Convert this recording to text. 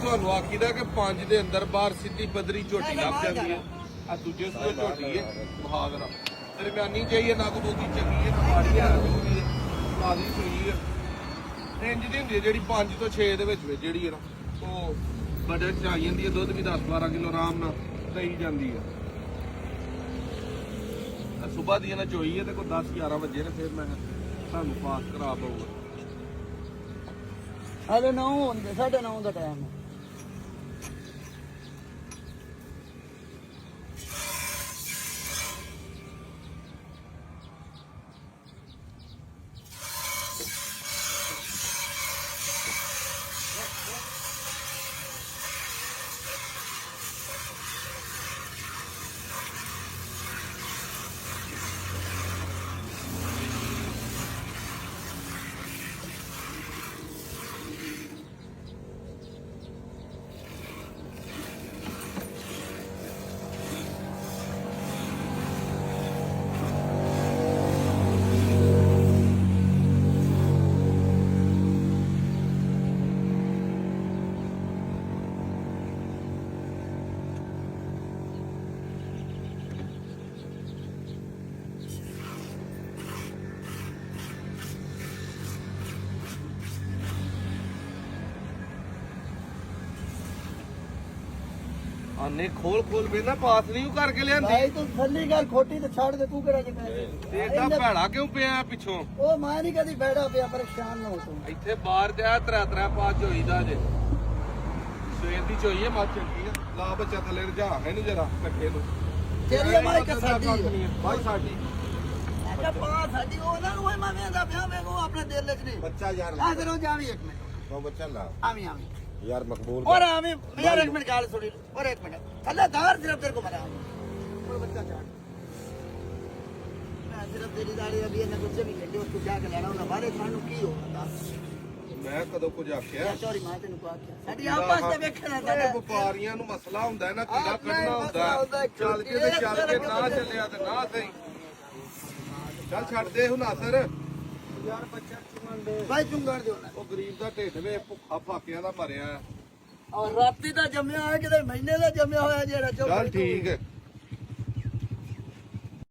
ਤੁਹਾਨੂੰ ਆਖੀਦਾ ਕਿ 5 ਦੇ ਅੰਦਰ ਬਾਹਰ ਸਿੱਧੀ ਪੱਧਰੀ ਝੋਟੀ ਲੱਗ ਜਾਂਦੀ ਹੈ। ਆ ਦੂਜੇ ਸੂਏ ਝੋਟੀ ਹੈ ਬਹਾਦਰਾ ਦਰਮਿਆਨੀ ਚਾਹੀਏ ਨਾ ਕੋਈ ਬਹੁਤੀ ਚੰਗੀ ਹੈ ਨਾ ਮਾੜੀ ਹੈ ਨਾ ਤਾਜ਼ੀ ਸੂਈ ਹੈ। ਇੰਜ ਦੀ ਹੁੰਦੀ ਹੈ ਜਿਹੜੀ 5 ਤੋਂ 6 ਦੇ ਵਿੱਚ ਜਿਹੜੀ ਹੈ ਨਾ ਉਹ ਬੜੇ ਚ ਆ ਜਾਂਦੀ ਹੈ। ਦੁੱਧ ਵੀ 10-12 ਕਿਲੋ ਆਰਾਮ ਨਾਲ ਦਈ ਜਾਂਦੀ ਹੈ। ਸੁਬਾਹ ਦੀ ਨਾ ਚੋਈ ਹੈ ਤੇ ਕੋਈ 10-11 ਵਜੇ ਨੇ ਫਿਰ ਮੈਂ ਤੁਹਾਨੂੰ ਪਾਸ ਕਰਾ ਪਾਊਗਾ। ਹਲੇ 9 ਹੁੰਦੇ 9:30 ਦਾ ਟਾਈਮ ਹੈ। ਆਨੇ ਖੋਲ ਵੇ ਨਾ ਪਾਸ ਨਹੀਂ ਕਰਕੇ ਲਿਆਂਦੀ। ਭਾਈ ਤੂੰ ਥੱਲੀ ਗੱਲ ਖੋਟੀ ਤੇ ਛੱਡ ਦੇ ਤੂੰ ਕਿਹੜਾ ਜੇ ਤੇ ਇਹਦਾ ਭੈੜਾ ਕਿਉਂ ਪਿਆ ਪਿੱਛੋਂ? ਉਹ ਮੈਂ ਨਹੀਂ ਕਦੀ ਬੈਠਾ ਪਿਆ ਪਰੇਸ਼ਾਨ ਨਾ ਹੋ ਤੂੰ। ਇੱਥੇ ਬਾਹਰ ਤੇ ਆ ਤਰਾ ਪਾਸ ਹੋਈਦਾ ਜੇ ਸਵੇਰ ਦੀ ਚੋਈ ਹੈ ਮੱਝ ਚੰਗੀ ਆ। ਲਾ ਬੱਚਾ ਥੱਲੇ ਰਜਾ ਹੈ ਨਹੀਂ ਜਰਾ ਕੱਟੇ ਨੂੰ ਤੇਰੀ ਮਾਈ ਕਿ ਸਾਡੀ ਭਾਈ ਸਾਡੀ ਅੱਛਾ ਪਾ ਸਾਡੀ ਉਹ ਨਾ ਉਹ ਮੈਂ ਵੇਂਦਾ ਪਿਆ ਮੈਂ ਉਹ ਆਪਣੇ ਦਿਲ ਵਿੱਚ ਨਹੀਂ बच्चा यार ਆ ਜਰੋ ਜਾਵੀਂ ਇੱਕ ਮਿੰਟ वो बच्चा ला ਆਵੀਂ यार मकबूल और आवी यार एक मिनट गाल सुनी और एक मिनट थल्ले दार सिर्फ तेरे को बता और बच्चा चाट मैं सिर्फ तेरी दाढ़ी अभी ने कुछ भी ले उसको जाके लेना ना बारे खानू की हो बता ਮੈਂ ਕਦੋਂ ਕੁਝ ਆਖਿਆ? ਚੋਰੀ ਮਾਂ ਤੈਨੂੰ ਕੋ ਆਖਿਆ ਸਾਡੀ ਆਪਸ ਤੇ ਵੇਖਣਾ ਸਾਡਾ ਵਪਾਰੀਆਂ ਨੂੰ ਮਸਲਾ ਹੁੰਦਾ ਹੈ ਨਾ ਕਿਹੜਾ ਆਪਣਾ ਹੀ ਕੱਢਣਾ ਮਸਲਾ ਹੁੰਦਾ ਹੁੰਦਾ ਹੈ। ਚੱਲ ਕੇ ਤੇ ਚੱਲ ਕੇ ਨਾ ਚੱਲਿਆ ਤੇ ਨਾ ਸਹੀ ਚੱਲ ਛੱਡ ਦੇ ਹੁਣ ਅਸਰ ਯਾਰ ਬੱਚਾ ਚੁੰਗਣ ਦੇ ਭਾਈ ਚੁੰਗਣ ਦਿਓ ਨਾ ਉਹ ਗਰੀਬ ਦਾ ਢਿੱਡ ਵੇ ਭੁੱਖਾ ਫਾਕਿਆਂ ਦਾ ਮਰਿਆ। ਔਰ ਰਾਤੀ ਦਾ ਜੰਮਿਆ ਹੈ ਕਿਤੇ ਮਹੀਨੇ ਦਾ ਜੰਮਿਆ ਹੋਇਆ ਜਿਹੜਾ ਚੱਲ ਠੀਕ ਹੈ।